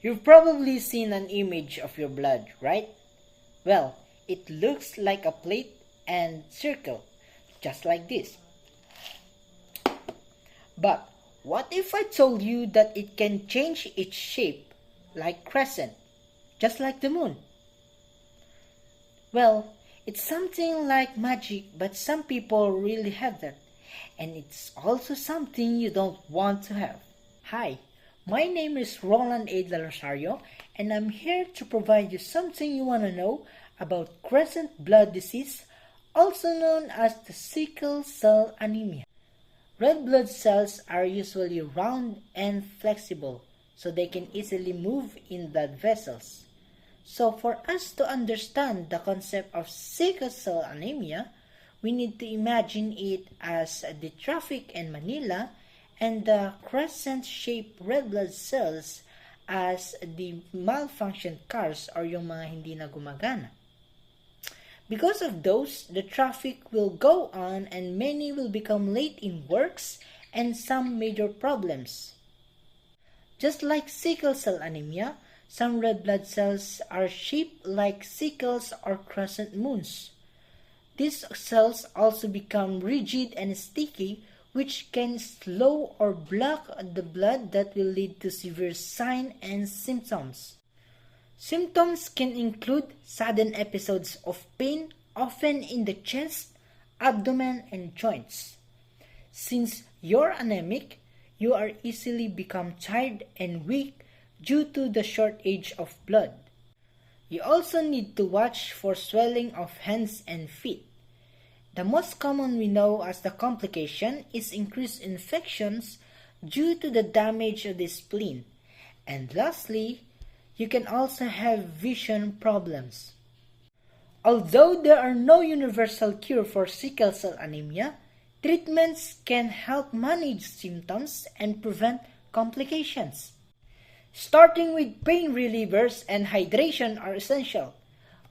You've probably seen an image of your blood, right? Well, it looks like a plate and circle, just like this. But what if I told you that it can change its shape like crescent, just like the moon? Well, it's something like magic, but some people really have that. And it's also something you don't want to have. Hi, my name is Roland A. Del Rosario, and I'm here to provide you something you want to know about crescent blood disease, also known as the sickle cell anemia. Red blood cells are usually round and flexible, so they can easily move in blood vessels. So for us to understand the concept of sickle cell anemia, we need to imagine it as the traffic in Manila and the crescent-shaped red blood cells as the malfunctioned cars or yung mga hindi na gumagana. Because of those, the traffic will go on and many will become late in works and some major problems. Just like sickle cell anemia, some red blood cells are shaped like sickles or crescent moons. These cells also become rigid and sticky, which can slow or block the blood that will lead to severe signs and symptoms. Symptoms can include sudden episodes of pain, often in the chest, abdomen, and joints. Since you're anemic, you are easily become tired and weak due to the shortage of blood. You also need to watch for swelling of hands and feet. The most common we know as the complication is increased infections due to the damage of the spleen. And lastly, you can also have vision problems. Although there are no universal cure for sickle cell anemia, treatments can help manage symptoms and prevent complications. Starting with pain relievers and hydration are essential.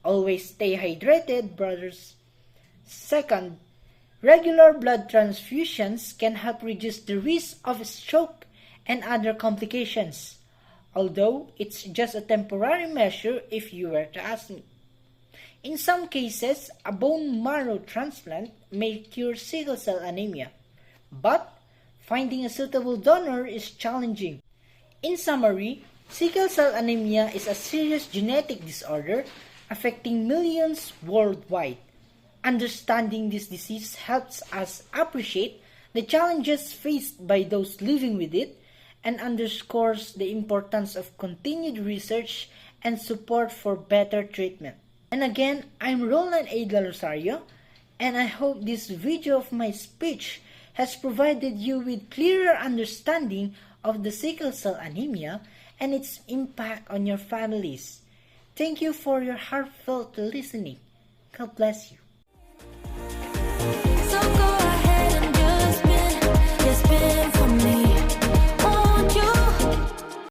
Always stay hydrated, brothers. Second, regular blood transfusions can help reduce the risk of stroke and other complications, although it's just a temporary measure if you were to ask me. In some cases, a bone marrow transplant may cure sickle cell anemia, but finding a suitable donor is challenging. In summary, sickle cell anemia is a serious genetic disorder affecting millions worldwide. Understanding this disease helps us appreciate the challenges faced by those living with it and underscores the importance of continued research and support for better treatment. And again, I'm Roland A. Del Rosario, and I hope this video of my speech has provided you with clearer understanding of the sickle cell anemia and its impact on your families. Thank you for your heartfelt listening. God bless you.